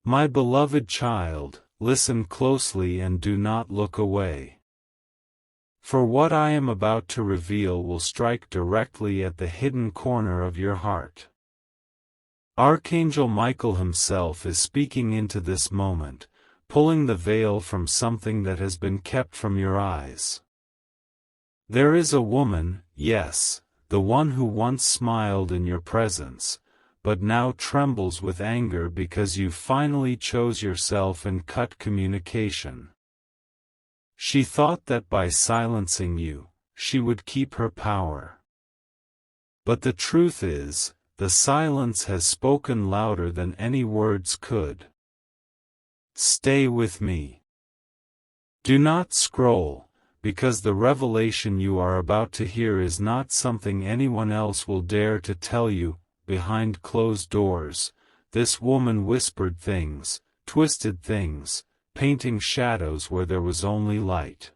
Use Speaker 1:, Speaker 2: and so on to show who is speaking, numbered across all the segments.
Speaker 1: My beloved child, listen closely and do not look away. For what I am about to reveal will strike directly at the hidden corner of your heart. Archangel Michael himself is speaking into this moment, pulling the veil from something that has been kept from your eyes. There is a woman, yes, the one who once smiled in your presence, but now trembles with anger because you finally chose yourself and cut communication. She thought that by silencing you, she would keep her power. But the truth is, the silence has spoken louder than any words could. Stay with me. Do not scroll, because the revelation you are about to hear is not something anyone else will dare to tell you. Behind closed doors, this woman whispered things, twisted things, painting shadows where there was only light.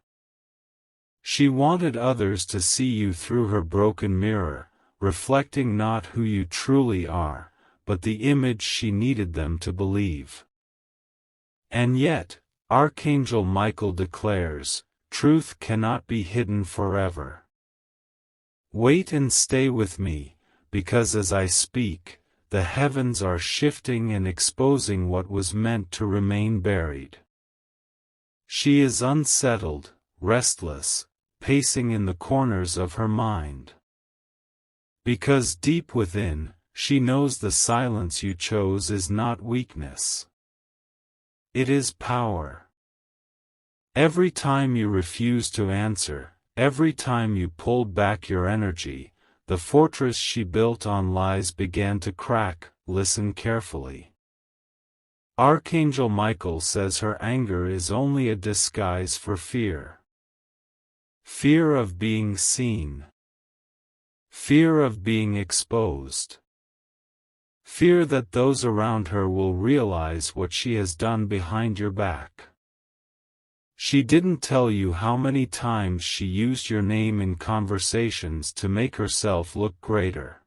Speaker 1: She wanted others to see you through her broken mirror, reflecting not who you truly are, but the image she needed them to believe. And yet, Archangel Michael declares, truth cannot be hidden forever. Wait and stay with me, because as I speak, the heavens are shifting and exposing what was meant to remain buried. She is unsettled, restless, pacing in the corners of her mind. Because deep within, she knows the silence you chose is not weakness. It is power. Every time you refuse to answer, every time you pulled back your energy, the fortress she built on lies began to crack. Listen carefully. Archangel Michael says her anger is only a disguise for fear. Fear of being seen. Fear of being exposed. Fear that those around her will realize what she has done behind your back. She didn't tell you how many times she used your name in conversations to make herself look greater.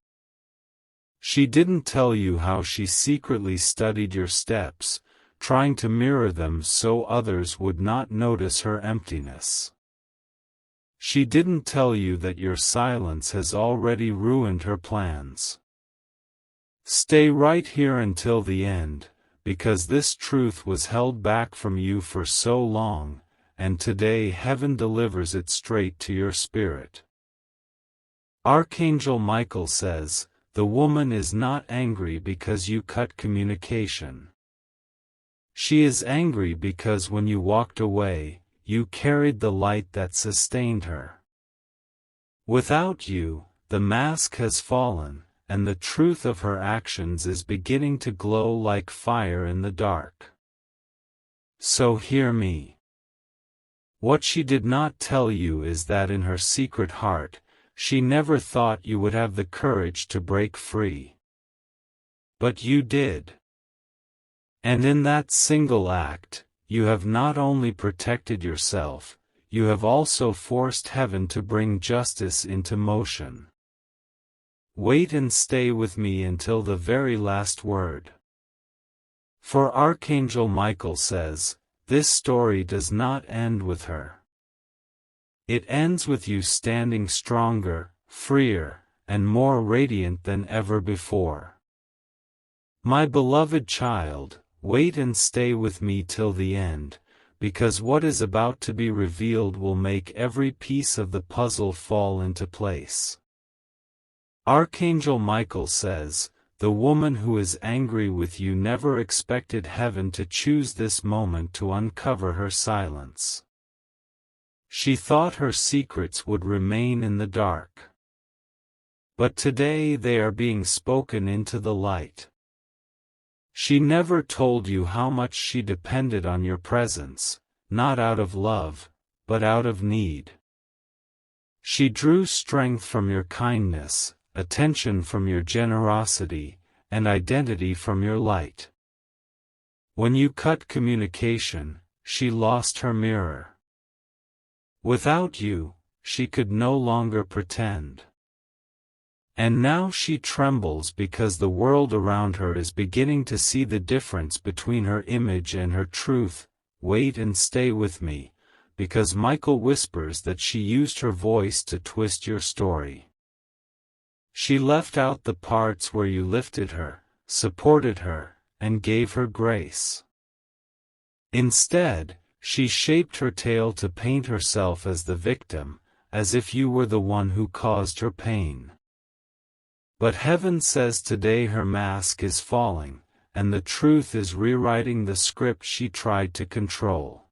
Speaker 1: She didn't tell you how she secretly studied your steps, trying to mirror them so others would not notice her emptiness. She didn't tell you that your silence has already ruined her plans. Stay right here until the end, because this truth was held back from you for so long, and today heaven delivers it straight to your spirit. Archangel Michael says, the woman is not angry because you cut communication. She is angry because when you walked away, you carried the light that sustained her. Without you, the mask has fallen, and the truth of her actions is beginning to glow like fire in the dark. So hear me. What she did not tell you is that in her secret heart, she never thought you would have the courage to break free. But you did. And in that single act, you have not only protected yourself, you have also forced heaven to bring justice into motion. Wait and stay with me until the very last word. For Archangel Michael says, this story does not end with her. It ends with you standing stronger, freer, and more radiant than ever before. My beloved child, wait and stay with me till the end, because what is about to be revealed will make every piece of the puzzle fall into place. Archangel Michael says, the woman who is angry with you never expected heaven to choose this moment to uncover her silence. She thought her secrets would remain in the dark. But today they are being spoken into the light. She never told you how much she depended on your presence, not out of love, but out of need. She drew strength from your kindness, attention from your generosity, and identity from your light. When you cut communication, she lost her mirror. Without you, she could no longer pretend. And now she trembles because the world around her is beginning to see the difference between her image and her truth. Wait and stay with me, because Michael whispers that she used her voice to twist your story. She left out the parts where you lifted her, supported her, and gave her grace. Instead, she shaped her tale to paint herself as the victim, as if you were the one who caused her pain. But heaven says today her mask is falling, and the truth is rewriting the script she tried to control.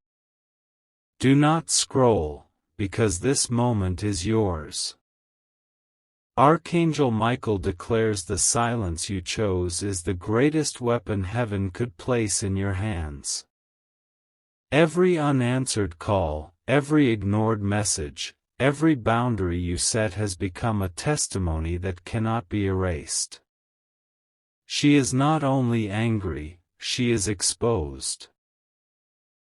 Speaker 1: Do not scroll, because this moment is yours. Archangel Michael declares the silence you chose is the greatest weapon heaven could place in your hands. Every unanswered call, every ignored message, every boundary you set has become a testimony that cannot be erased. She is not only angry, she is exposed.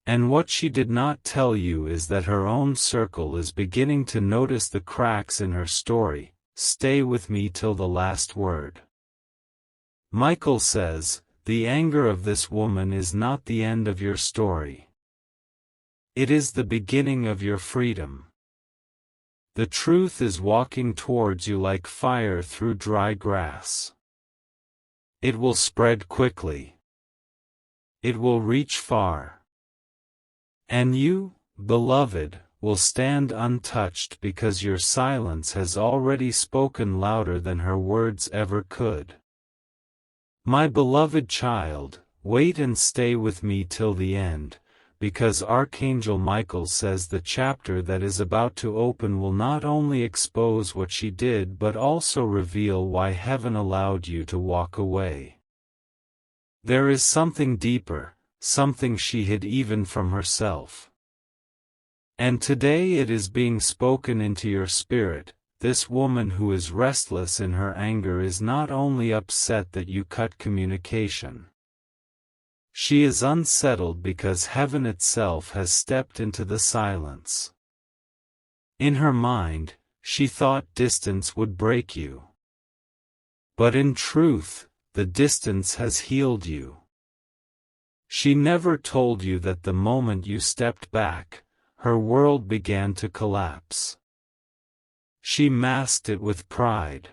Speaker 1: And what she did not tell you is that her own circle is beginning to notice the cracks in her story. Stay with me till the last word. Michael says, the anger of this woman is not the end of your story. It is the beginning of your freedom. The truth is walking towards you like fire through dry grass. It will spread quickly. It will reach far. And you, beloved, will stand untouched because your silence has already spoken louder than her words ever could. My beloved child, wait and stay with me till the end, because Archangel Michael says the chapter that is about to open will not only expose what she did but also reveal why heaven allowed you to walk away. There is something deeper, something she hid even from herself. And today it is being spoken into your spirit. This woman who is restless in her anger is not only upset that you cut communication. She is unsettled because heaven itself has stepped into the silence. In her mind, she thought distance would break you. But in truth, the distance has healed you. She never told you that the moment you stepped back, her world began to collapse. She masked it with pride.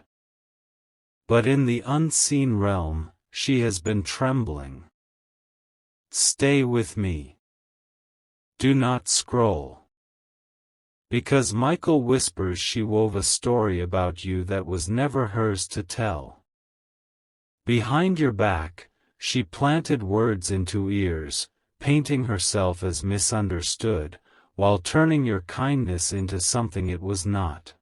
Speaker 1: But in the unseen realm, she has been trembling. Stay with me. Do not scroll. Because Michael whispers she wove a story about you that was never hers to tell. Behind your back, she planted words into ears, painting herself as misunderstood, while turning your kindness into something it was not.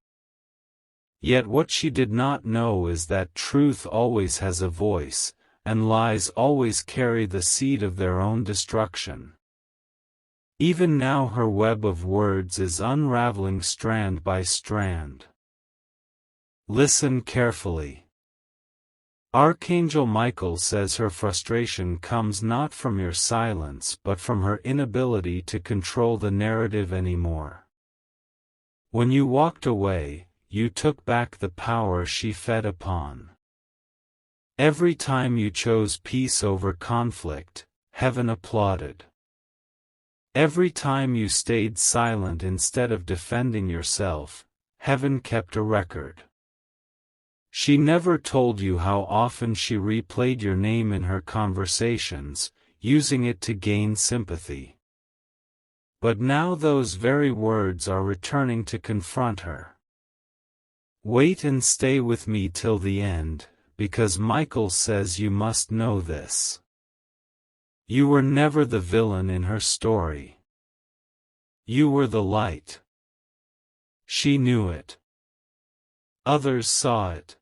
Speaker 1: Yet what she did not know is that truth always has a voice, and lies always carry the seed of their own destruction. Even now her web of words is unraveling strand by strand. Listen carefully. Archangel Michael says her frustration comes not from your silence but from her inability to control the narrative anymore. When you walked away, you took back the power she fed upon. Every time you chose peace over conflict, heaven applauded. Every time you stayed silent instead of defending yourself, heaven kept a record. She never told you how often she replayed your name in her conversations, using it to gain sympathy. But now those very words are returning to confront her. Wait and stay with me till the end, because Michael says you must know this. You were never the villain in her story. You were the light. She knew it. Others saw it.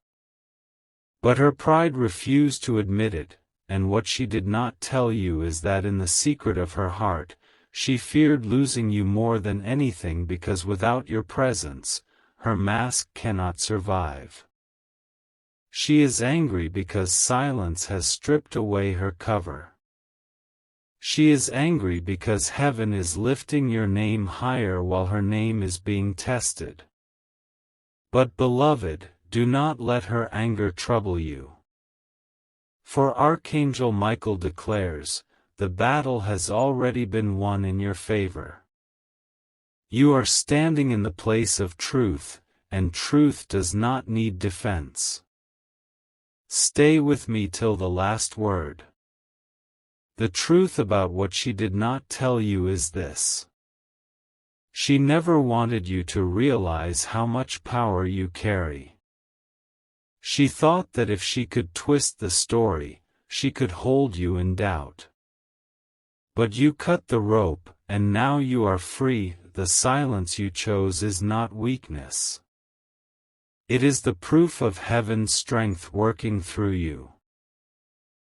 Speaker 1: But her pride refused to admit it, and what she did not tell you is that in the secret of her heart, she feared losing you more than anything because without your presence, her mask cannot survive. She is angry because silence has stripped away her cover. She is angry because heaven is lifting your name higher while her name is being tested. But beloved, do not let her anger trouble you. For Archangel Michael declares, the battle has already been won in your favor. You are standing in the place of truth, and truth does not need defense. Stay with me till the last word. The truth about what she did not tell you is this. She never wanted you to realize how much power you carry. She thought that if she could twist the story, she could hold you in doubt. But you cut the rope, and now you are free. The silence you chose is not weakness. It is the proof of heaven's strength working through you.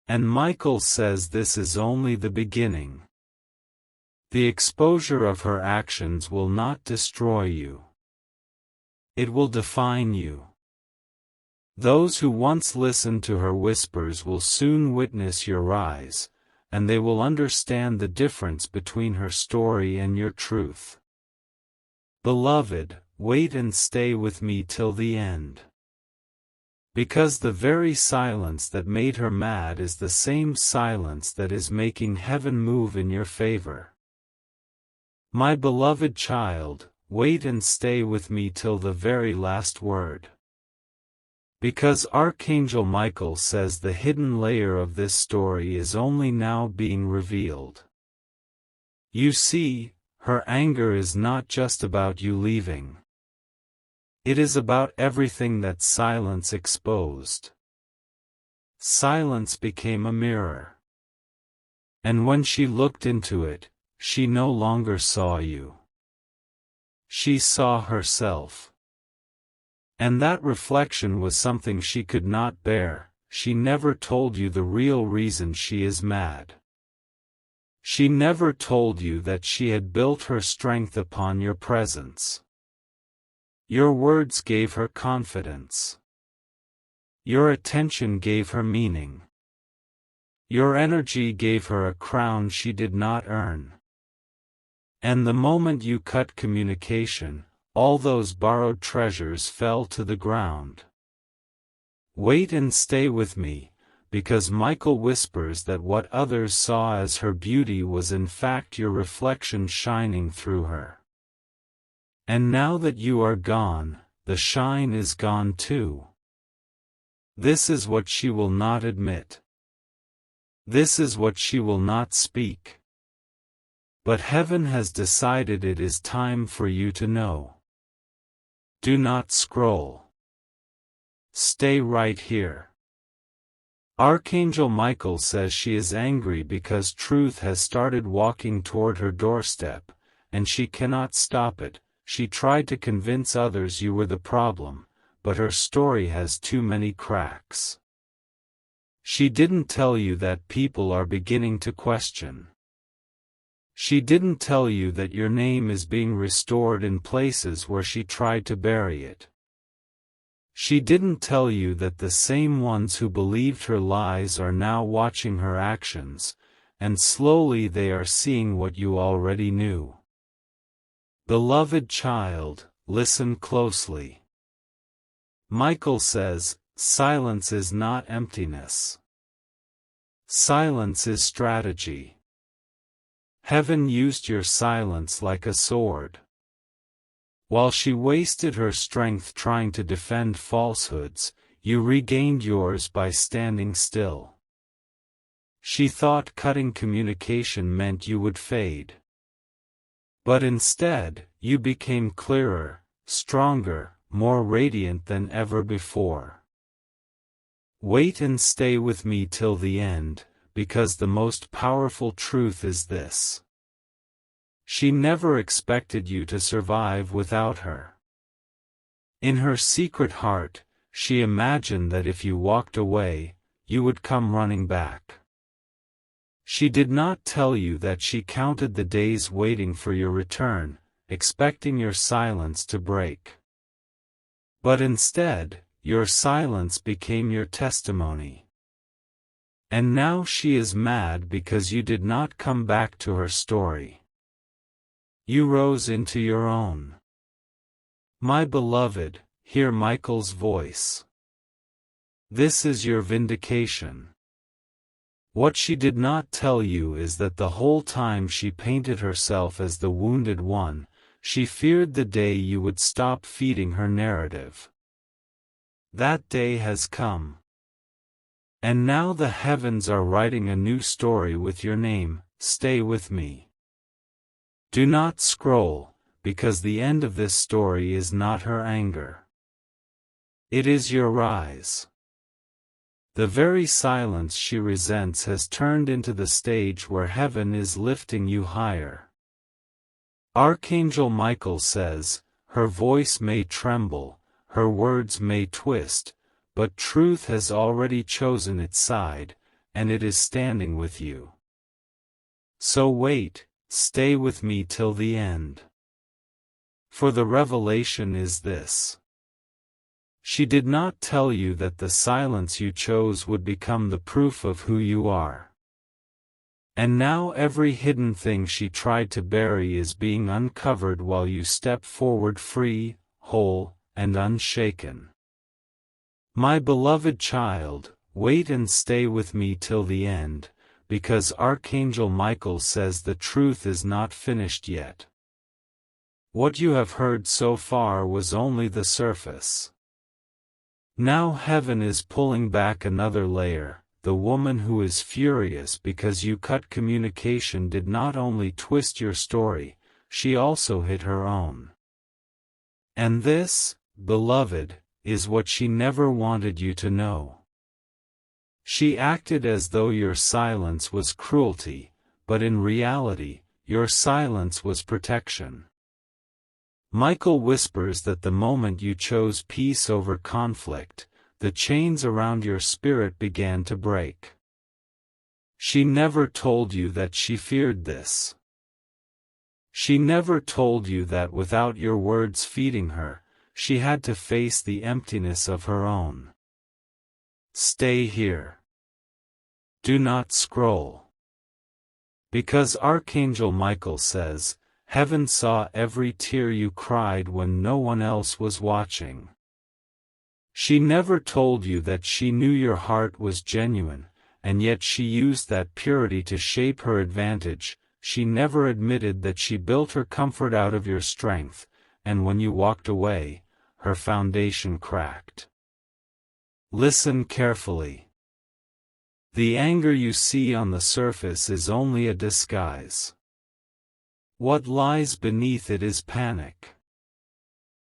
Speaker 1: And Michael says this is only the beginning. The exposure of her actions will not destroy you. It will define you. Those who once listened to her whispers will soon witness your rise, and they will understand the difference between her story and your truth. Beloved, wait and stay with me till the end. Because the very silence that made her mad is the same silence that is making heaven move in your favor. My beloved child, wait and stay with me till the very last word. Because Archangel Michael says the hidden layer of this story is only now being revealed. You see, her anger is not just about you leaving. It is about everything that silence exposed. Silence became a mirror. And when she looked into it, she no longer saw you. She saw herself. And that reflection was something she could not bear. She never told you the real reason she is mad. She never told you that she had built her strength upon your presence. Your words gave her confidence. Your attention gave her meaning. Your energy gave her a crown she did not earn. And the moment you cut communication, all those borrowed treasures fell to the ground. Wait and stay with me, because Michael whispers that what others saw as her beauty was in fact your reflection shining through her. And now that you are gone, the shine is gone too. This is what she will not admit. This is what she will not speak. But heaven has decided it is time for you to know. Do not scroll. Stay right here. Archangel Michael says she is angry because truth has started walking toward her doorstep, and she cannot stop it. She tried to convince others you were the problem, but her story has too many cracks. She didn't tell you that people are beginning to question. She didn't tell you that your name is being restored in places where she tried to bury it. She didn't tell you that the same ones who believed her lies are now watching her actions, and slowly they are seeing what you already knew. Beloved child, listen closely. Michael says, silence is not emptiness. Silence is strategy. Heaven used your silence like a sword. While she wasted her strength trying to defend falsehoods, you regained yours by standing still. She thought cutting communication meant you would fade. But instead, you became clearer, stronger, more radiant than ever before. Wait and stay with me till the end, because the most powerful truth is this. She never expected you to survive without her. In her secret heart, she imagined that if you walked away, you would come running back. She did not tell you that she counted the days waiting for your return, expecting your silence to break. But instead, your silence became your testimony. And now she is mad because you did not come back to her story. You rose into your own. My beloved, hear Michael's voice. This is your vindication. What she did not tell you is that the whole time she painted herself as the wounded one, she feared the day you would stop feeding her narrative. That day has come. And now the heavens are writing a new story with your name. Stay with me. Do not scroll, because the end of this story is not her anger. It is your rise. The very silence she resents has turned into the stage where heaven is lifting you higher. Archangel Michael says, her voice may tremble, her words may twist, but truth has already chosen its side, and it is standing with you. So wait, stay with me till the end. For the revelation is this. She did not tell you that the silence you chose would become the proof of who you are. And now every hidden thing she tried to bury is being uncovered while you step forward free, whole, and unshaken. My beloved child, wait and stay with me till the end, because Archangel Michael says the truth is not finished yet. What you have heard so far was only the surface. Now heaven is pulling back another layer. The woman who is furious because you cut communication did not only twist your story, she also hit her own. And this, beloved, is what she never wanted you to know. She acted as though your silence was cruelty, but in reality, your silence was protection. Michael whispers that the moment you chose peace over conflict, the chains around your spirit began to break. She never told you that she feared this. She never told you that without your words feeding her, she had to face the emptiness of her own. Stay here. Do not scroll. Because Archangel Michael says, heaven saw every tear you cried when no one else was watching. She never told you that she knew your heart was genuine, and yet she used that purity to shape her advantage. She never admitted that she built her comfort out of your strength, and when you walked away, her foundation cracked. Listen carefully. The anger you see on the surface is only a disguise. What lies beneath it is panic.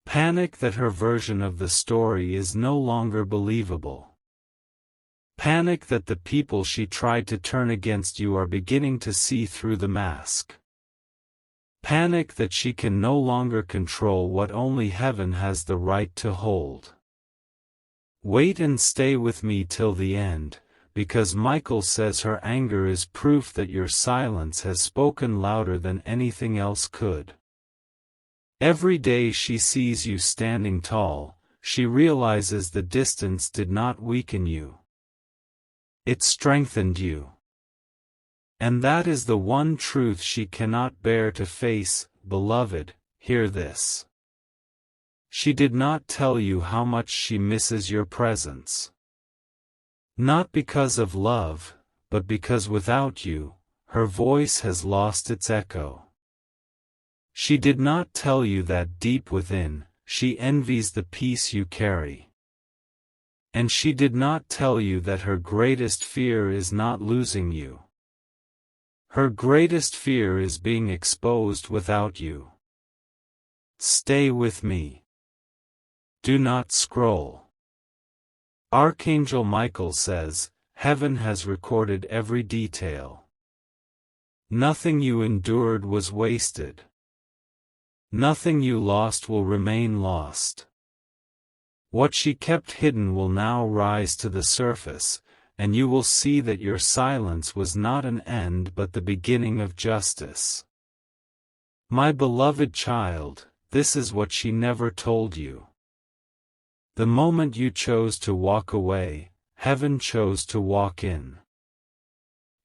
Speaker 1: Panic that her version of the story is no longer believable. Panic that the people she tried to turn against you are beginning to see through the mask. Panic that she can no longer control what only heaven has the right to hold. Wait and stay with me till the end, because Michael says her anger is proof that your silence has spoken louder than anything else could. Every day she sees you standing tall, she realizes the distance did not weaken you. It strengthened you. And that is the one truth she cannot bear to face. Beloved, hear this. She did not tell you how much she misses your presence. Not because of love, but because without you, her voice has lost its echo. She did not tell you that deep within, she envies the peace you carry. And she did not tell you that her greatest fear is not losing you. Her greatest fear is being exposed without you. Stay with me. Do not scroll. Archangel Michael says, heaven has recorded every detail. Nothing you endured was wasted. Nothing you lost will remain lost. What she kept hidden will now rise to the surface, and you will see that your silence was not an end but the beginning of justice. My beloved child, this is what she never told you. The moment you chose to walk away, heaven chose to walk in.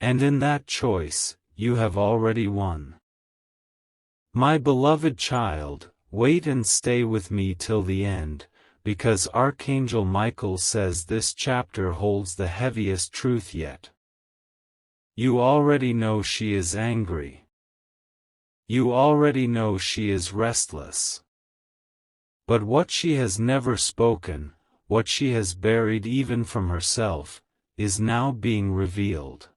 Speaker 1: And in that choice, you have already won. My beloved child, wait and stay with me till the end, because Archangel Michael says this chapter holds the heaviest truth yet. You already know she is angry. You already know she is restless. But what she has never spoken, what she has buried even from herself, is now being revealed.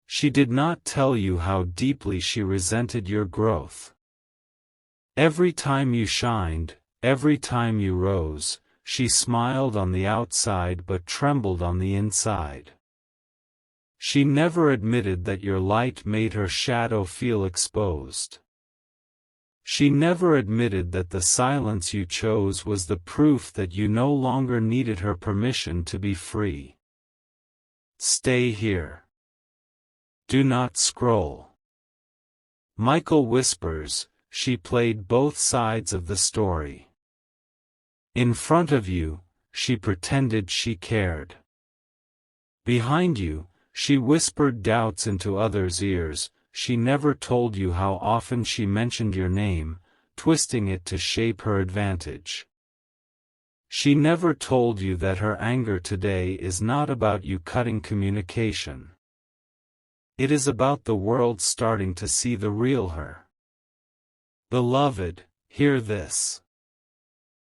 Speaker 1: She did not tell you how deeply she resented your growth. Every time you shined, every time you rose, she smiled on the outside but trembled on the inside. She never admitted that your light made her shadow feel exposed. She never admitted that the silence you chose was the proof that you no longer needed her permission to be free. Stay here. Do not scroll. Michael whispers, she played both sides of the story. In front of you, she pretended she cared. Behind you, she whispered doubts into others' ears. She never told you how often she mentioned your name, twisting it to shape her advantage. She never told you that her anger today is not about you cutting communication. It is about the world starting to see the real her. Beloved, hear this.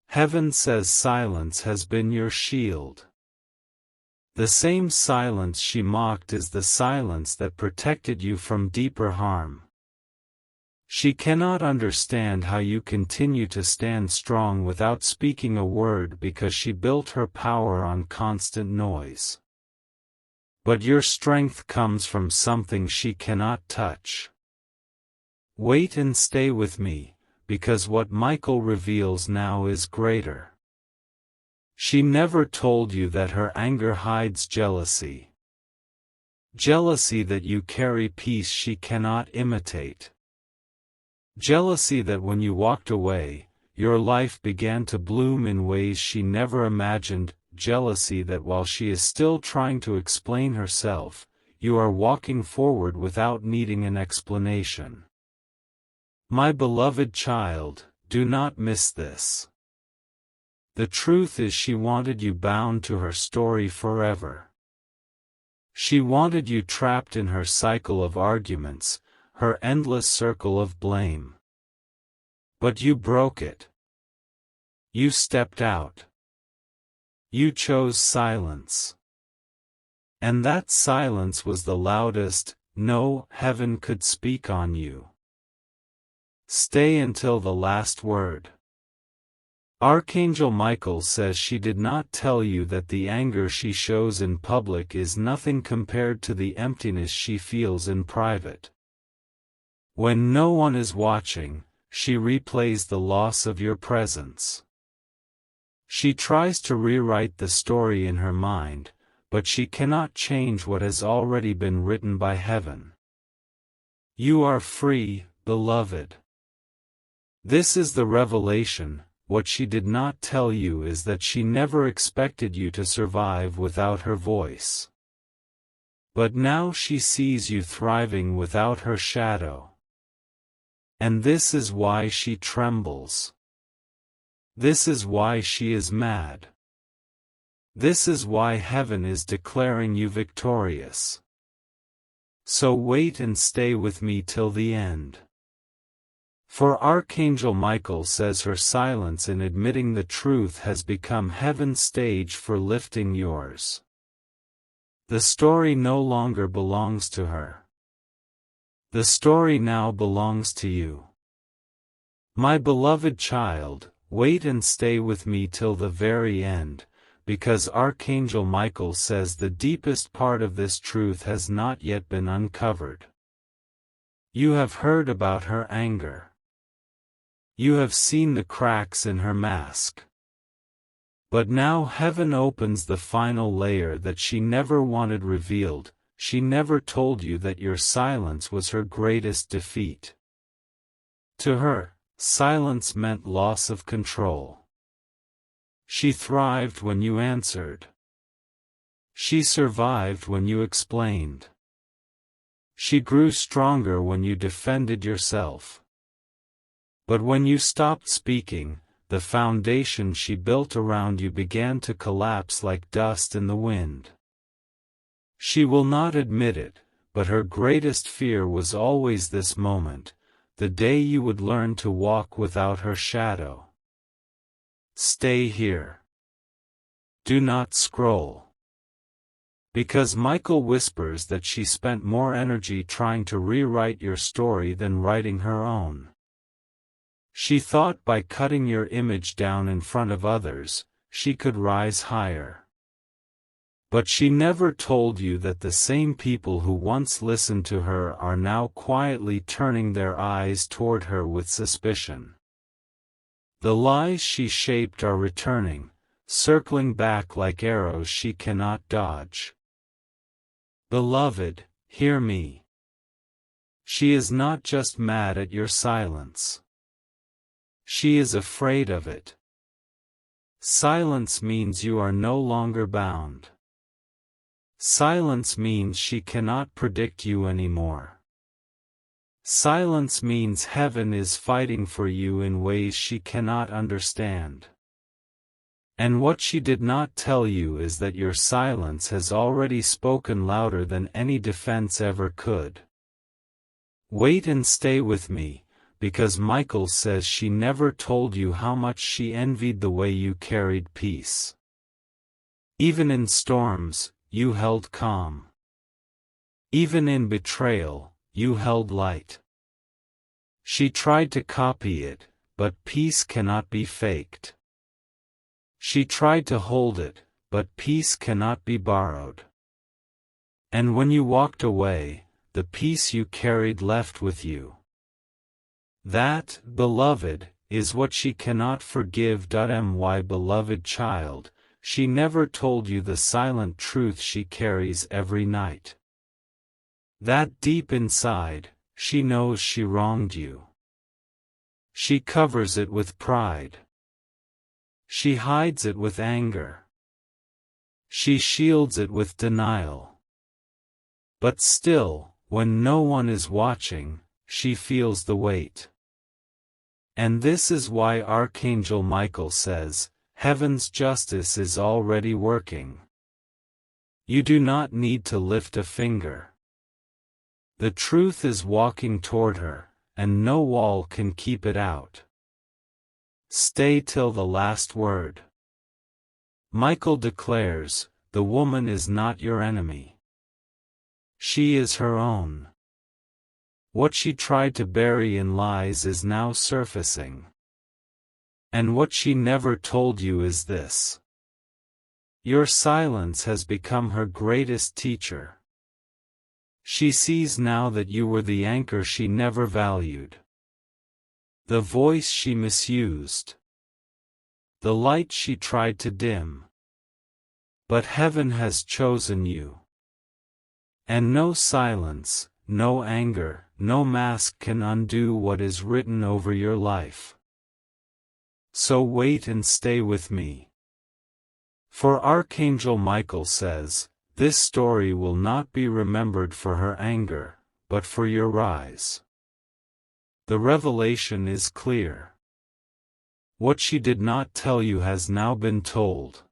Speaker 1: Heaven says silence has been your shield. The same silence she mocked is the silence that protected you from deeper harm. She cannot understand how you continue to stand strong without speaking a word because she built her power on constant noise. But your strength comes from something she cannot touch. Wait and stay with me, because what Michael reveals now is greater. She never told you that her anger hides jealousy. Jealousy that you carry peace she cannot imitate. Jealousy that when you walked away, your life began to bloom in ways she never imagined. Jealousy that while she is still trying to explain herself, you are walking forward without needing an explanation. My beloved child, do not miss this. The truth is she wanted you bound to her story forever. She wanted you trapped in her cycle of arguments, her endless circle of blame. But you broke it. You stepped out. You chose silence. And that silence was the loudest no heaven could speak on you. Stay until the last word. Archangel Michael says she did not tell you that the anger she shows in public is nothing compared to the emptiness she feels in private. When no one is watching, she replays the loss of your presence. She tries to rewrite the story in her mind, but she cannot change what has already been written by heaven. You are free, beloved. This is the revelation. What she did not tell you is that she never expected you to survive without her voice. But now she sees you thriving without her shadow. And this is why she trembles. This is why she is mad. This is why heaven is declaring you victorious. So wait and stay with me till the end. For Archangel Michael says her silence in admitting the truth has become heaven's stage for lifting yours. The story no longer belongs to her. The story now belongs to you. My beloved child, wait and stay with me till the very end, because Archangel Michael says the deepest part of this truth has not yet been uncovered. You have heard about her anger. You have seen the cracks in her mask. But now heaven opens the final layer that she never wanted revealed. She never told you that your silence was her greatest defeat. To her, silence meant loss of control. She thrived when you answered. She survived when you explained. She grew stronger when you defended yourself. But when you stopped speaking, the foundation she built around you began to collapse like dust in the wind. She will not admit it, but her greatest fear was always this moment, the day you would learn to walk without her shadow. Stay here. Do not scroll. Because Michael whispers that she spent more energy trying to rewrite your story than writing her own. She thought by cutting your image down in front of others, she could rise higher. But she never told you that the same people who once listened to her are now quietly turning their eyes toward her with suspicion. The lies she shaped are returning, circling back like arrows she cannot dodge. Beloved, hear me. She is not just mad at your silence. She is afraid of it. Silence means you are no longer bound. Silence means she cannot predict you anymore. Silence means heaven is fighting for you in ways she cannot understand. And what she did not tell you is that your silence has already spoken louder than any defense ever could. Wait and stay with me, because Michael says she never told you how much she envied the way you carried peace. Even in storms, you held calm. Even in betrayal, you held light. She tried to copy it, but peace cannot be faked. She tried to hold it, but peace cannot be borrowed. And when you walked away, the peace you carried left with you. That, beloved, is what she cannot forgive. My beloved child, she never told you the silent truth she carries every night. That deep inside, she knows she wronged you. She covers it with pride. She hides it with anger. She shields it with denial. But still, when no one is watching, she feels the weight. And this is why Archangel Michael says, heaven's justice is already working. You do not need to lift a finger. The truth is walking toward her, and no wall can keep it out. Stay till the last word. Michael declares, the woman is not your enemy. She is her own. What she tried to bury in lies is now surfacing. And what she never told you is this. Your silence has become her greatest teacher. She sees now that you were the anchor she never valued. The voice she misused. The light she tried to dim. But heaven has chosen you. And no silence, no anger, no mask can undo what is written over your life. So wait and stay with me. For Archangel Michael says, this story will not be remembered for her anger, but for your rise. The revelation is clear. What she did not tell you has now been told.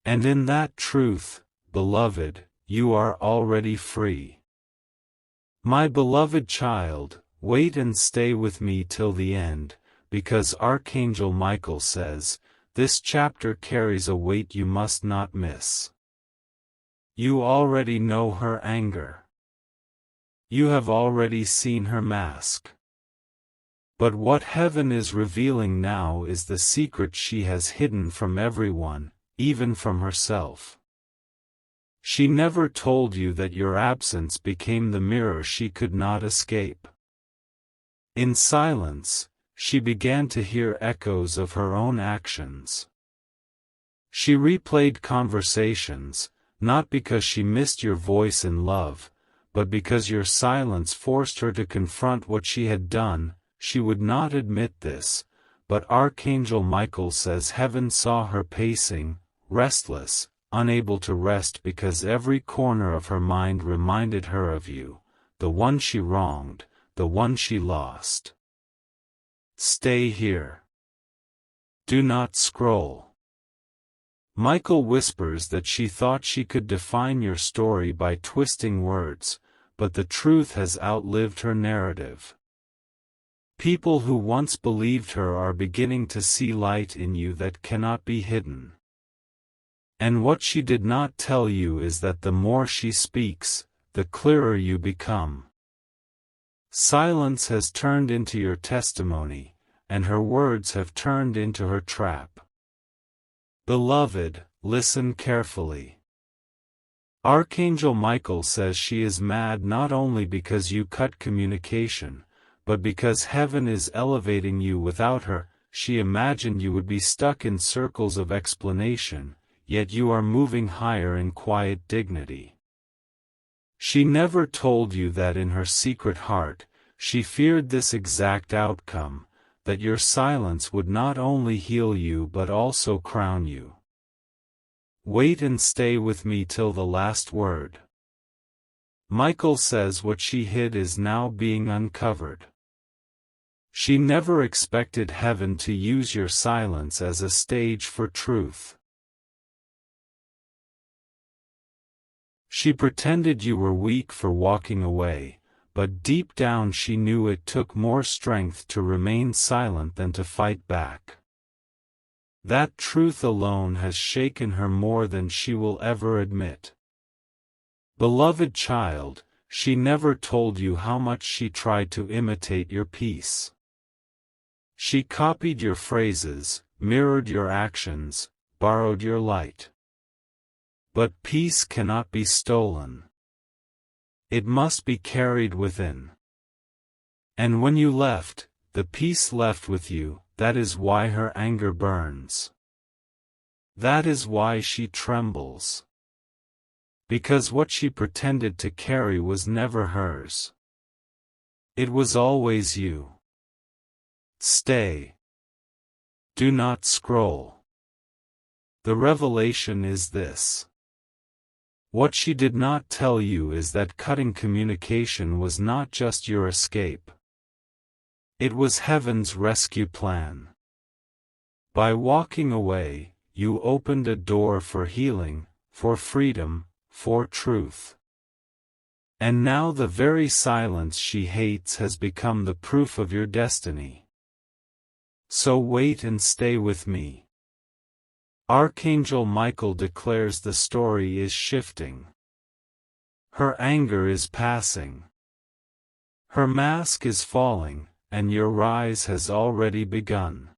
Speaker 1: And in that truth, beloved, you are already free. My beloved child, wait and stay with me till the end, because Archangel Michael says, this chapter carries a weight you must not miss. You already know her anger. You have already seen her mask. But what heaven is revealing now is the secret she has hidden from everyone, even from herself. She never told you that your absence became the mirror she could not escape. In silence, she began to hear echoes of her own actions. She replayed conversations, not because she missed your voice in love, but because your silence forced her to confront what she had done. She would not admit this, but Archangel Michael says heaven saw her pacing, restless, unable to rest because every corner of her mind reminded her of you, the one she wronged, the one she lost. Stay here. Do not scroll. Michael whispers that she thought she could define your story by twisting words, but the truth has outlived her narrative. People who once believed her are beginning to see light in you that cannot be hidden. And what she did not tell you is that the more she speaks, the clearer you become. Silence has turned into your testimony, and her words have turned into her trap. Beloved, listen carefully. Archangel Michael says she is mad not only because you cut communication, but because heaven is elevating you without her. She imagined you would be stuck in circles of explanation, yet you are moving higher in quiet dignity. She never told you that in her secret heart, she feared this exact outcome, that your silence would not only heal you but also crown you. Wait and stay with me till the last word. Michael says what she hid is now being uncovered. She never expected heaven to use your silence as a stage for truth. She pretended you were weak for walking away, but deep down she knew it took more strength to remain silent than to fight back. That truth alone has shaken her more than she will ever admit. Beloved child, she never told you how much she tried to imitate your peace. She copied your phrases, mirrored your actions, borrowed your light. But peace cannot be stolen. It must be carried within. And when you left, the peace left with you. That is why her anger burns. That is why she trembles. Because what she pretended to carry was never hers. It was always you. Stay. Do not scroll. The revelation is this. What she did not tell you is that cutting communication was not just your escape. It was heaven's rescue plan. By walking away, you opened a door for healing, for freedom, for truth. And now the very silence she hates has become the proof of your destiny. So wait and stay with me. Archangel Michael declares the story is shifting. Her anger is passing. Her mask is falling, and your rise has already begun.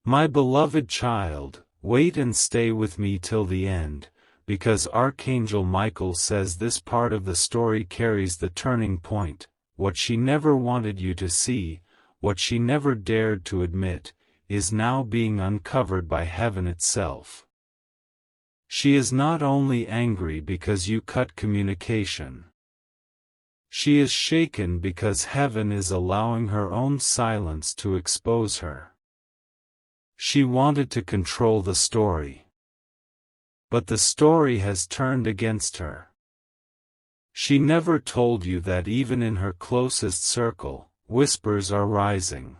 Speaker 1: My beloved child, wait and stay with me till the end, because Archangel Michael says this part of the story carries the turning point. What she never wanted you to see, what she never dared to admit, is now being uncovered by heaven itself. She is not only angry because you cut communication. She is shaken because heaven is allowing her own silence to expose her. She wanted to control the story. But the story has turned against her. She never told you that even in her closest circle, whispers are rising.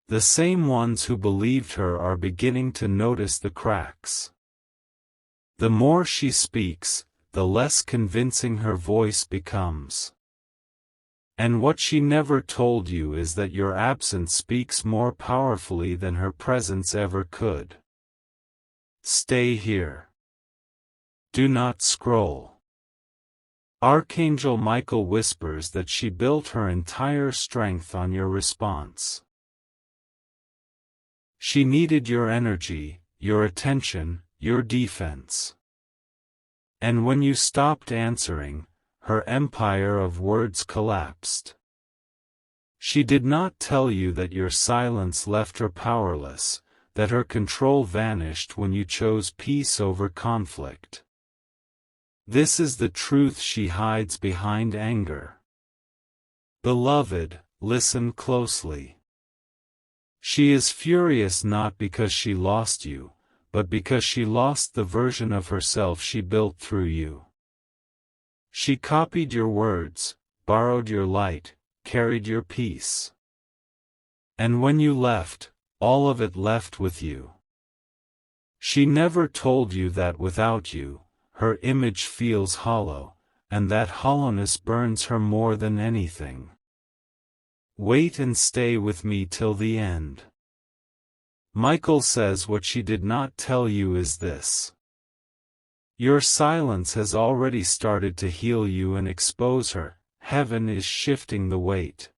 Speaker 1: The same ones who believed her are beginning to notice the cracks. The more she speaks, the less convincing her voice becomes. And what she never told you is that your absence speaks more powerfully than her presence ever could. Stay here. Do not scroll. Archangel Michael whispers that she built her entire strength on your response. She needed your energy, your attention, your defense. And when you stopped answering, her empire of words collapsed. She did not tell you that your silence left her powerless, that her control vanished when you chose peace over conflict. This is the truth she hides behind anger. Beloved, listen closely. She is furious not because she lost you, but because she lost the version of herself she built through you. She copied your words, borrowed your light, carried your peace. And when you left, all of it left with you. She never told you that without you, her image feels hollow, and that hollowness burns her more than anything. Wait and stay with me till the end. Michael says what she did not tell you is this. Your silence has already started to heal you and expose her. Heaven is shifting the weight.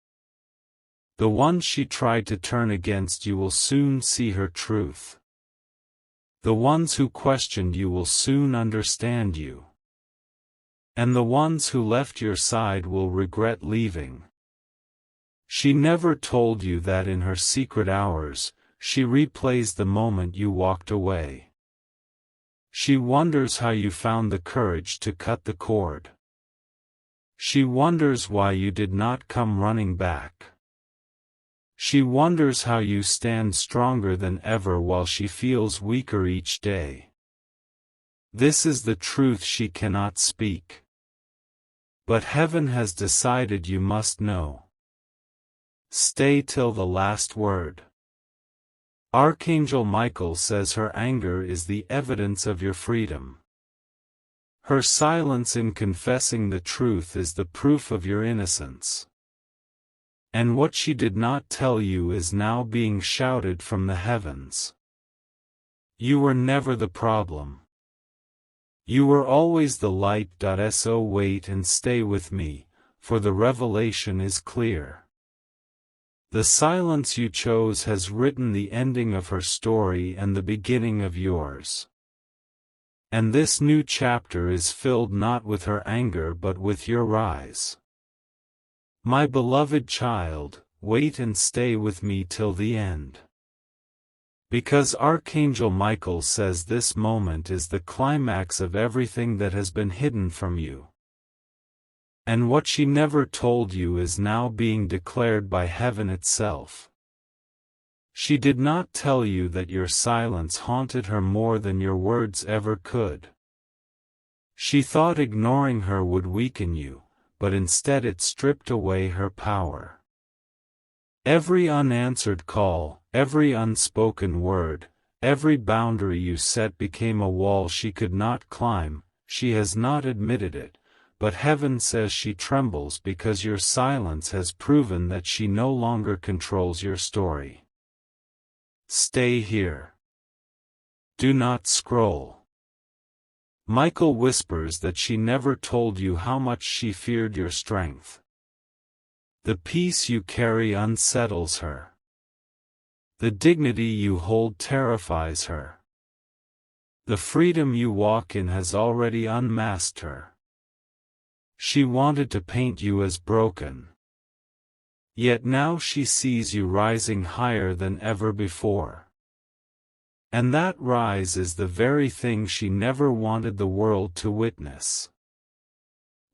Speaker 1: The ones she tried to turn against you will soon see her truth. The ones who questioned you will soon understand you. And the ones who left your side will regret leaving. She never told you that in her secret hours, she replays the moment you walked away. She wonders how you found the courage to cut the cord. She wonders why you did not come running back. She wonders how you stand stronger than ever while she feels weaker each day. This is the truth she cannot speak. But heaven has decided you must know. Stay till the last word. Archangel Michael says her anger is the evidence of your freedom. Her silence in confessing the truth is the proof of your innocence. And what she did not tell you is now being shouted from the heavens. You were never the problem. You were always the light. So wait and stay with me, for the revelation is clear. The silence you chose has written the ending of her story and the beginning of yours. And this new chapter is filled not with her anger but with your rise. My beloved child, wait and stay with me till the end. Because Archangel Michael says this moment is the climax of everything that has been hidden from you. And what she never told you is now being declared by heaven itself. She did not tell you that your silence haunted her more than your words ever could. She thought ignoring her would weaken you, but instead it stripped away her power. Every unanswered call, every unspoken word, every boundary you set became a wall she could not climb. She has not admitted it, but heaven says she trembles because your silence has proven that she no longer controls your story. Stay here. Do not scroll. Michael whispers that she never told you how much she feared your strength. The peace you carry unsettles her. The dignity you hold terrifies her. The freedom you walk in has already unmasked her. She wanted to paint you as broken. Yet now she sees you rising higher than ever before. And that rise is the very thing she never wanted the world to witness.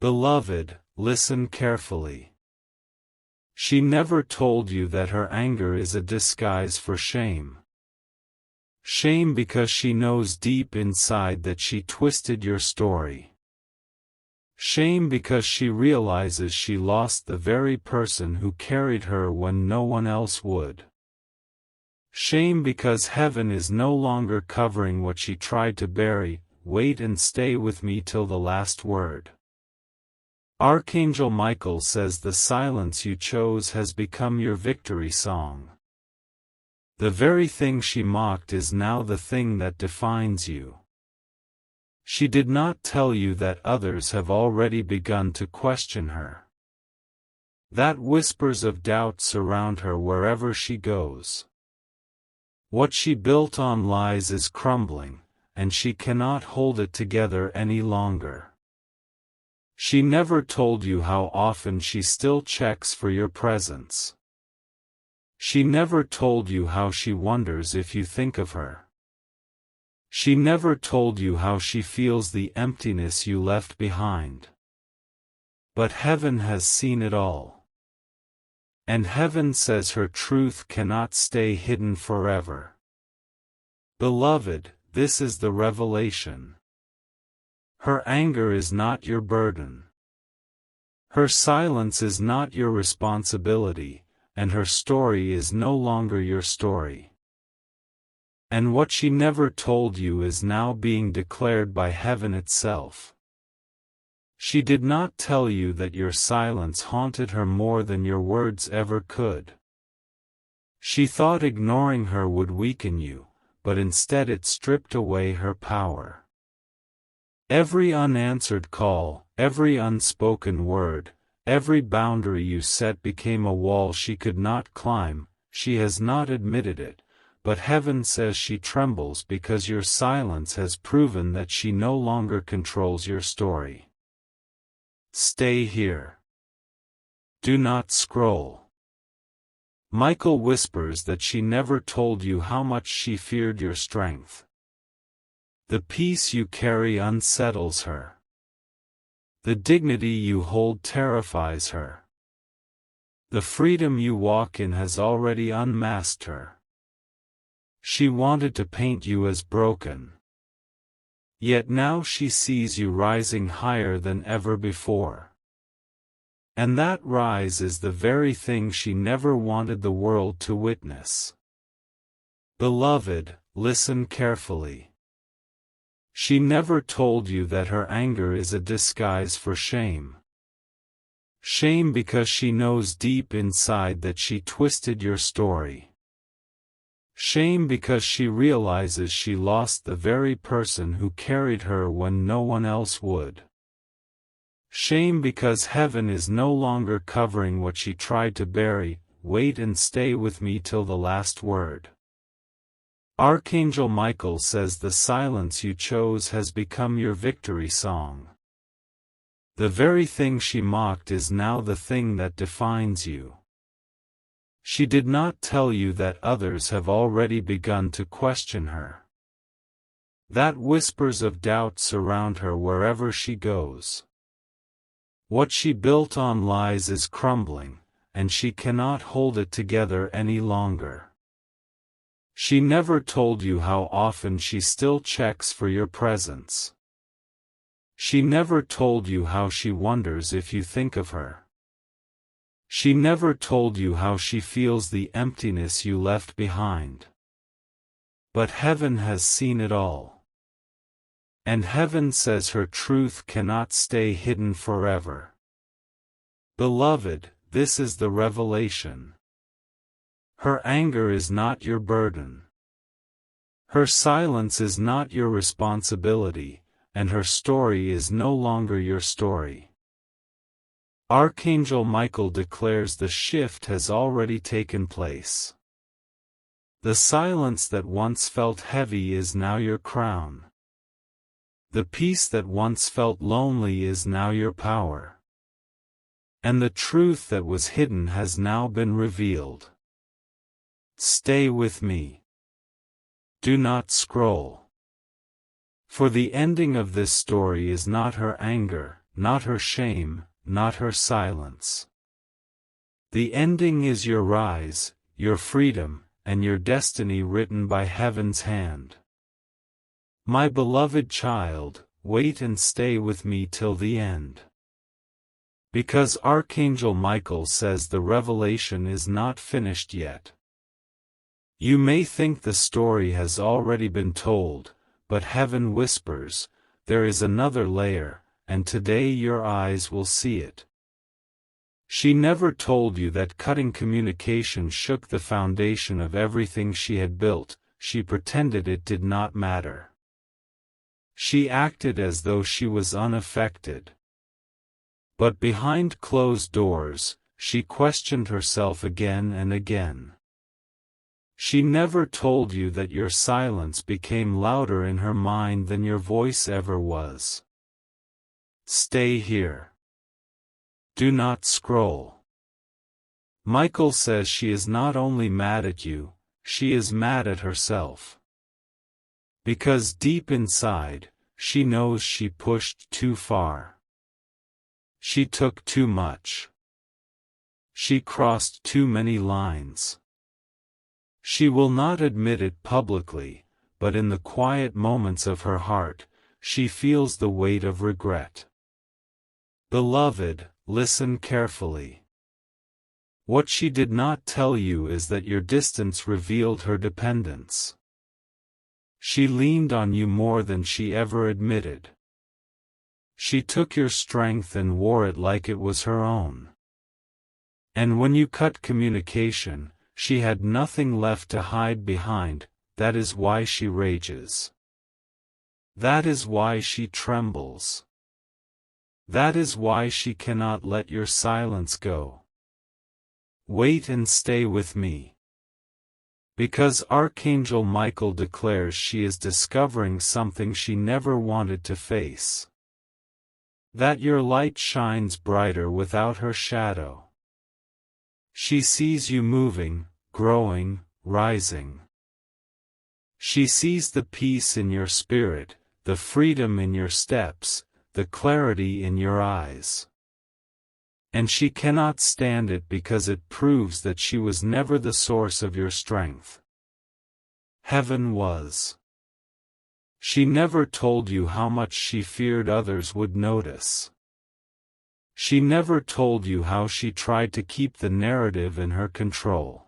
Speaker 1: Beloved, listen carefully. She never told you that her anger is a disguise for shame. Shame because she knows deep inside that she twisted your story. Shame because she realizes she lost the very person who carried her when no one else would. Shame because heaven is no longer covering what she tried to bury. Wait and stay with me till the last word. Archangel Michael says the silence you chose has become your victory song. The very thing she mocked is now the thing that defines you. She did not tell you that others have already begun to question her. That whispers of doubt surround her wherever she goes. What she built on lies is crumbling, and she cannot hold it together any longer. She never told you how often she still checks for your presence. She never told you how she wonders if you think of her. She never told you how she feels the emptiness you left behind. But heaven has seen it all. And heaven says her truth cannot stay hidden forever. Beloved, this is the revelation. Her anger is not your burden. Her silence is not your responsibility, and her story is no longer your story. And what she never told you is now being declared by heaven itself. She did not tell you that your silence haunted her more than your words ever could. She thought ignoring her would weaken you, but instead it stripped away her power. Every unanswered call, every unspoken word, every boundary you set became a wall she could not climb. She has not admitted it, but heaven says she trembles because your silence has proven that she no longer controls your story. Stay here. Do not scroll. Michael whispers that she never told you how much she feared your strength. The peace you carry unsettles her. The dignity you hold terrifies her. The freedom you walk in has already unmasked her. She wanted to paint you as broken. Yet now she sees you rising higher than ever before. And that rise is the very thing she never wanted the world to witness. Beloved, listen carefully. She never told you that her anger is a disguise for shame. Shame because she knows deep inside that she twisted your story. Shame because she realizes she lost the very person who carried her when no one else would. Shame because heaven is no longer covering what she tried to bury. Wait and stay with me till the last word. Archangel Michael says the silence you chose has become your victory song. The very thing she mocked is now the thing that defines you. She did not tell you that others have already begun to question her. That whispers of doubt surround her wherever she goes. What she built on lies is crumbling, and she cannot hold it together any longer. She never told you how often she still checks for your presence. She never told you how she wonders if you think of her. She never told you how she feels the emptiness you left behind. But heaven has seen it all. And heaven says her truth cannot stay hidden forever. Beloved, this is the revelation. Her anger is not your burden. Her silence is not your responsibility, and her story is no longer your story. Archangel Michael declares the shift has already taken place. The silence that once felt heavy is now your crown. The peace that once felt lonely is now your power. And the truth that was hidden has now been revealed. Stay with me. Do not scroll. For the ending of this story is not her anger, not her shame, not her silence. The ending is your rise, your freedom, and your destiny written by heaven's hand. My beloved child, wait and stay with me till the end. Because Archangel Michael says the revelation is not finished yet. You may think the story has already been told, but heaven whispers, there is another layer, and today your eyes will see it. She never told you that cutting communication shook the foundation of everything she had built. She pretended it did not matter. She acted as though she was unaffected. But behind closed doors, she questioned herself again and again. She never told you that your silence became louder in her mind than your voice ever was. Stay here. Do not scroll. Michael says she is not only mad at you, she is mad at herself. Because deep inside, she knows she pushed too far. She took too much. She crossed too many lines. She will not admit it publicly, but in the quiet moments of her heart, she feels the weight of regret. Beloved, listen carefully. What she did not tell you is that your distance revealed her dependence. She leaned on you more than she ever admitted. She took your strength and wore it like it was her own. And when you cut communication, she had nothing left to hide behind. That is why she rages. That is why she trembles. That is why she cannot let your silence go. Wait and stay with me. Because Archangel Michael declares she is discovering something she never wanted to face. That your light shines brighter without her shadow. She sees you moving, growing, rising. She sees the peace in your spirit, the freedom in your steps, the clarity in your eyes. And she cannot stand it because it proves that she was never the source of your strength. Heaven was. She never told you how much she feared others would notice. She never told you how she tried to keep the narrative in her control.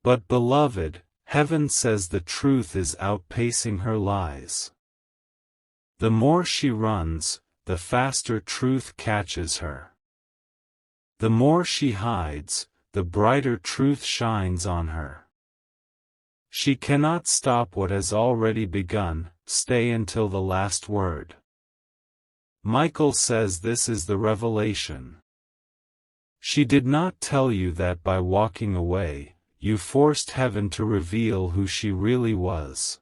Speaker 1: But beloved, Heaven says the truth is outpacing her lies. The more she runs, the faster truth catches her. The more she hides, the brighter truth shines on her. She cannot stop what has already begun. Stay until the last word. Michael says this is the revelation. She did not tell you that by walking away, you forced heaven to reveal who she really was.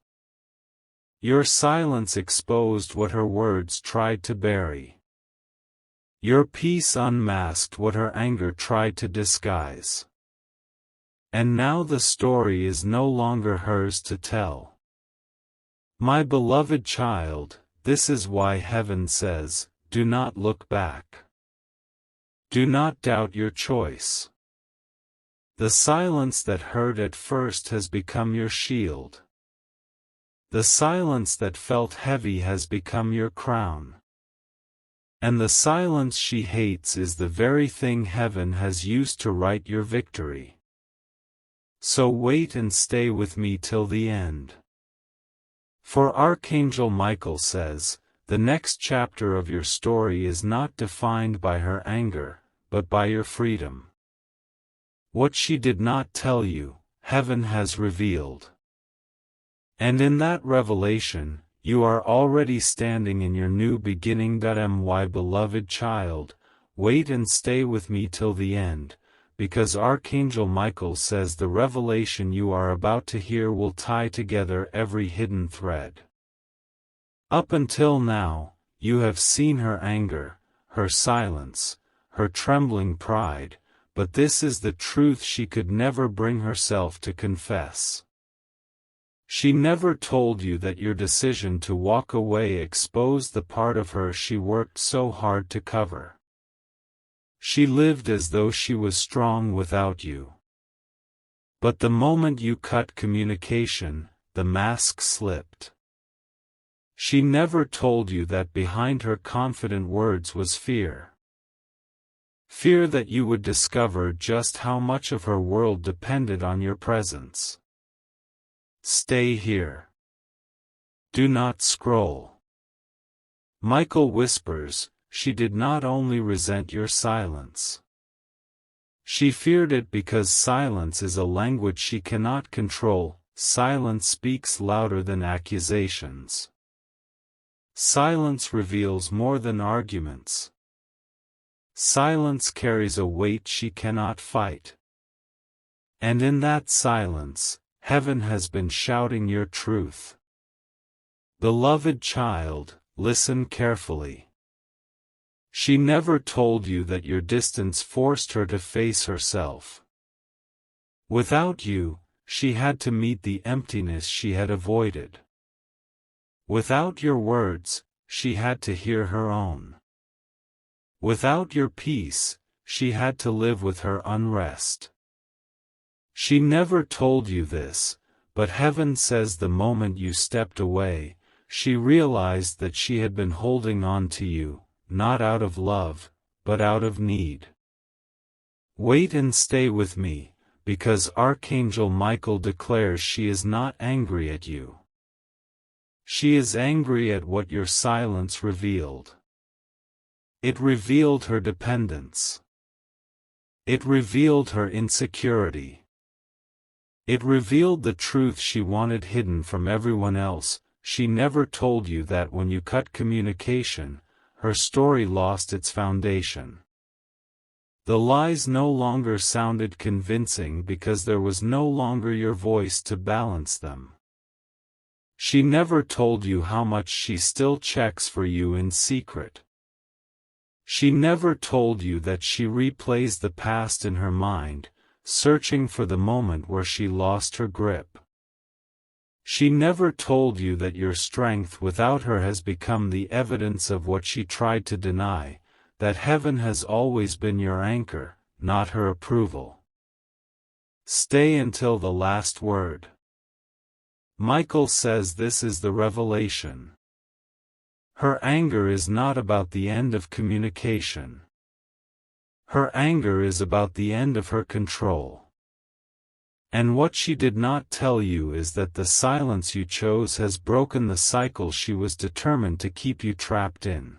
Speaker 1: Your silence exposed what her words tried to bury. Your peace unmasked what her anger tried to disguise. And now the story is no longer hers to tell. My beloved child, this is why heaven says, do not look back. Do not doubt your choice. The silence that hurt at first has become your shield. The silence that felt heavy has become your crown. And the silence she hates is the very thing heaven has used to write your victory. So wait and stay with me till the end. For Archangel Michael says, the next chapter of your story is not defined by her anger, but by your freedom. What she did not tell you, heaven has revealed. And in that revelation, you are already standing in your new beginning. My beloved child, wait and stay with me till the end, because Archangel Michael says the revelation you are about to hear will tie together every hidden thread. Up until now, you have seen her anger, her silence, her trembling pride, but this is the truth she could never bring herself to confess. She never told you that your decision to walk away exposed the part of her she worked so hard to cover. She lived as though she was strong without you. But the moment you cut communication, the mask slipped. She never told you that behind her confident words was fear. Fear that you would discover just how much of her world depended on your presence. Stay here. Do not scroll. Michael whispers, she did not only resent your silence. She feared it because silence is a language she cannot control. Silence speaks louder than accusations. Silence reveals more than arguments. Silence carries a weight she cannot fight. And in that silence, heaven has been shouting your truth. Beloved child, listen carefully. She never told you that your distance forced her to face herself. Without you, she had to meet the emptiness she had avoided. Without your words, she had to hear her own. Without your peace, she had to live with her unrest. She never told you this, but heaven says the moment you stepped away, she realized that she had been holding on to you, not out of love, but out of need. Wait and stay with me, because Archangel Michael declares she is not angry at you. She is angry at what your silence revealed. It revealed her dependence. It revealed her insecurity. It revealed the truth she wanted hidden from everyone else. She never told you that when you cut communication, her story lost its foundation. The lies no longer sounded convincing because there was no longer your voice to balance them. She never told you how much she still checks for you in secret. She never told you that she replays the past in her mind, searching for the moment where she lost her grip. She never told you that your strength without her has become the evidence of what she tried to deny, that heaven has always been your anchor, not her approval. Stay until the last word. Michael says this is the revelation. Her anger is not about the end of communication. Her anger is about the end of her control. And what she did not tell you is that the silence you chose has broken the cycle she was determined to keep you trapped in.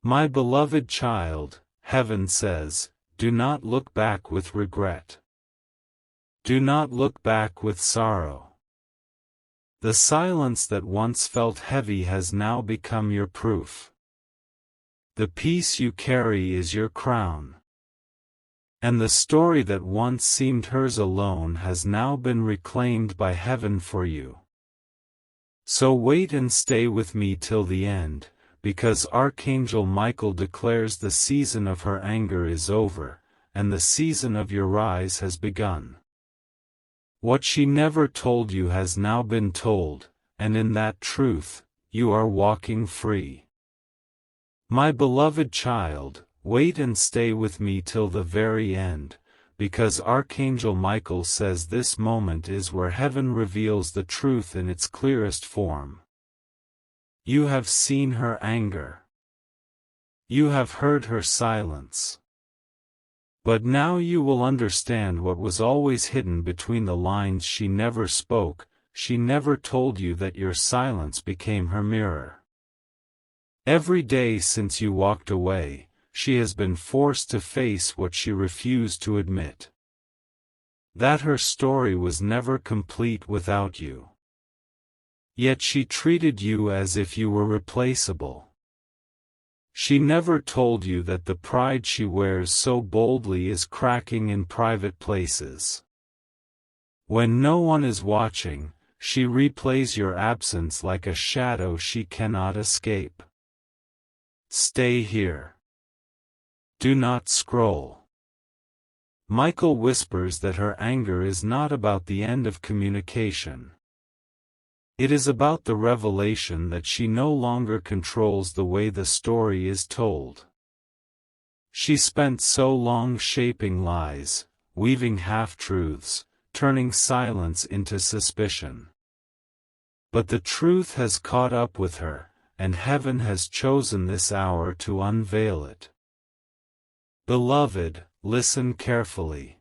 Speaker 1: My beloved child, heaven says, do not look back with regret. Do not look back with sorrow. The silence that once felt heavy has now become your proof. The peace you carry is your crown. And the story that once seemed hers alone has now been reclaimed by heaven for you. So wait and stay with me till the end, because Archangel Michael declares the season of her anger is over, and the season of your rise has begun. What she never told you has now been told, and in that truth, you are walking free. My beloved child, wait and stay with me till the very end, because Archangel Michael says this moment is where heaven reveals the truth in its clearest form. You have seen her anger. You have heard her silence. But now you will understand what was always hidden between the lines she never spoke. She never told you that your silence became her mirror. Every day since you walked away, she has been forced to face what she refused to admit. That her story was never complete without you. Yet she treated you as if you were replaceable. She never told you that the pride she wears so boldly is cracking in private places. When no one is watching, she replays your absence like a shadow she cannot escape. Stay here. Do not scroll. Michael whispers that her anger is not about the end of communication. It is about the revelation that she no longer controls the way the story is told. She spent so long shaping lies, weaving half-truths, turning silence into suspicion. But the truth has caught up with her, and heaven has chosen this hour to unveil it. Beloved, listen carefully.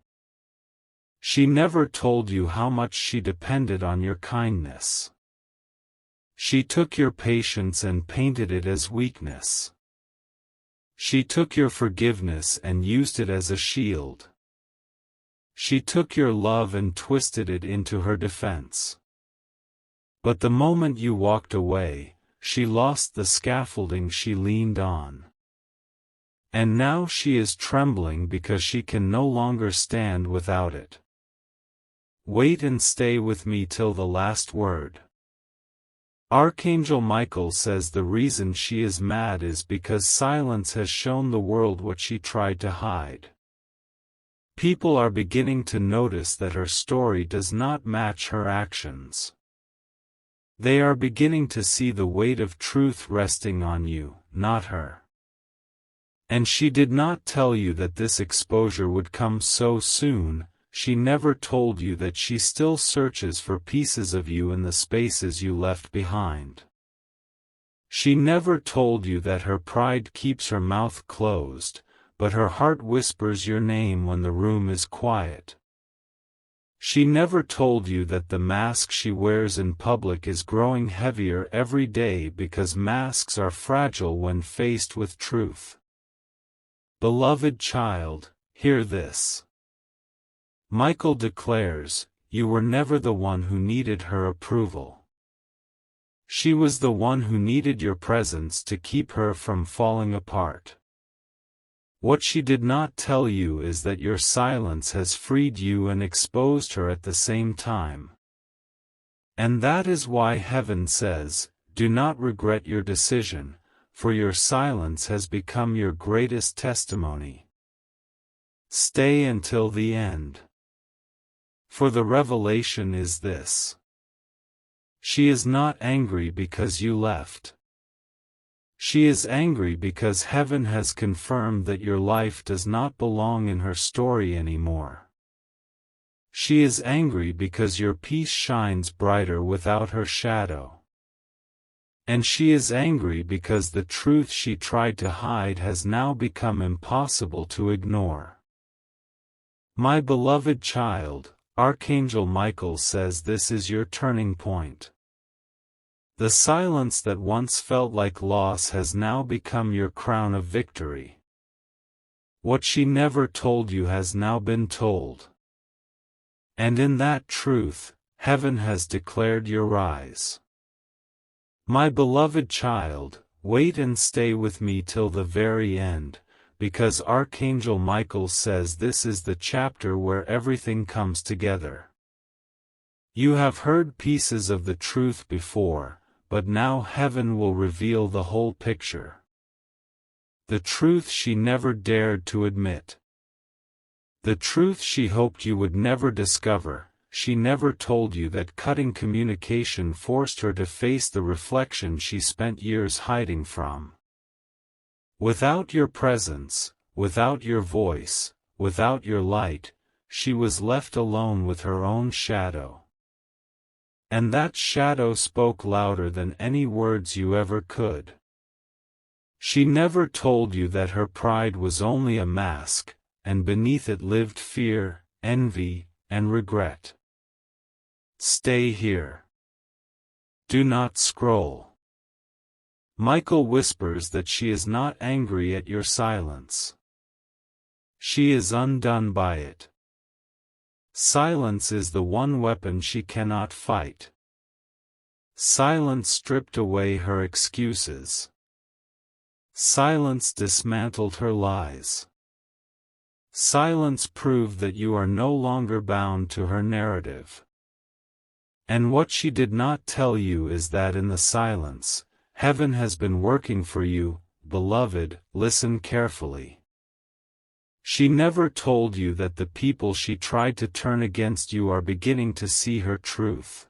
Speaker 1: She never told you how much she depended on your kindness. She took your patience and painted it as weakness. She took your forgiveness and used it as a shield. She took your love and twisted it into her defense. But the moment you walked away, she lost the scaffolding she leaned on. And now she is trembling because she can no longer stand without it. Wait and stay with me till the last word. Archangel Michael says the reason she is mad is because silence has shown the world what she tried to hide. People are beginning to notice that her story does not match her actions. They are beginning to see the weight of truth resting on you, not her. And she did not tell you that this exposure would come so soon. She never told you that she still searches for pieces of you in the spaces you left behind. She never told you that her pride keeps her mouth closed, but her heart whispers your name when the room is quiet. She never told you that the mask she wears in public is growing heavier every day because masks are fragile when faced with truth. Beloved child, hear this. Michael declares, you were never the one who needed her approval. She was the one who needed your presence to keep her from falling apart. What she did not tell you is that your silence has freed you and exposed her at the same time. And that is why heaven says, do not regret your decision, for your silence has become your greatest testimony. Stay until the end. For the revelation is this. She is not angry because you left. She is angry because heaven has confirmed that your life does not belong in her story anymore. She is angry because your peace shines brighter without her shadow. And she is angry because the truth she tried to hide has now become impossible to ignore. My beloved child, Archangel Michael says this is your turning point. The silence that once felt like loss has now become your crown of victory. What she never told you has now been told. And in that truth, heaven has declared your rise. My beloved child, wait and stay with me till the very end, because Archangel Michael says this is the chapter where everything comes together. You have heard pieces of the truth before, but now heaven will reveal the whole picture. The truth she never dared to admit. The truth she hoped you would never discover. She never told you that cutting communication forced her to face the reflection she spent years hiding from. Without your presence, without your voice, without your light, she was left alone with her own shadow. And that shadow spoke louder than any words you ever could. She never told you that her pride was only a mask, and beneath it lived fear, envy, and regret. Stay here. Do not scroll. Michael whispers that she is not angry at your silence. She is undone by it. Silence is the one weapon she cannot fight. Silence stripped away her excuses. Silence dismantled her lies. Silence proved that you are no longer bound to her narrative. And what she did not tell you is that in the silence, heaven has been working for you, beloved, listen carefully. She never told you that the people she tried to turn against you are beginning to see her truth.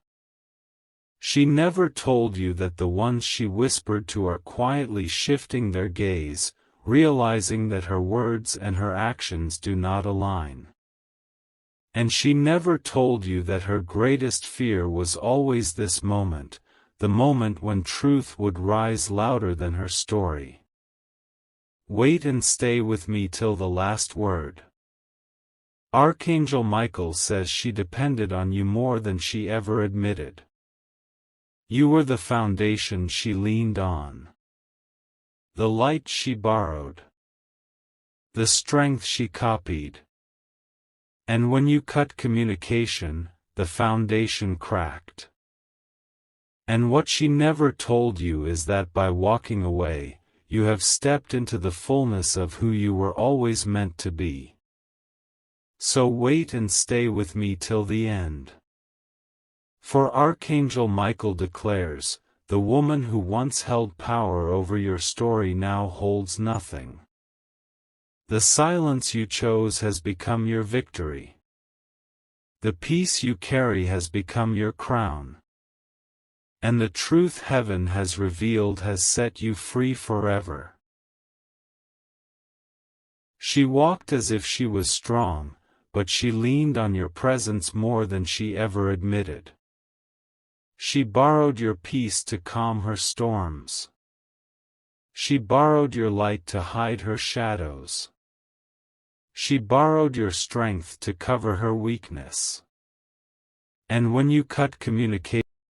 Speaker 1: She never told you that the ones she whispered to are quietly shifting their gaze, realizing that her words and her actions do not align. And she never told you that her greatest fear was always this moment, the moment when truth would rise louder than her story. Wait and stay with me till the last word. Archangel Michael says she depended on you more than she ever admitted. You were the foundation she leaned on. The light she borrowed. The strength she copied. And when you cut communication, the foundation cracked. And what she never told you is that by walking away, you have stepped into the fullness of who you were always meant to be. So wait and stay with me till the end. For Archangel Michael declares, the woman who once held power over your story now holds nothing. The silence you chose has become your victory. The peace you carry has become your crown. And the truth heaven has revealed has set you free forever. She walked as if she was strong, but she leaned on your presence more than she ever admitted. She borrowed your peace to calm her storms. She borrowed your light to hide her shadows. She borrowed your strength to cover her weakness. And when you cut communication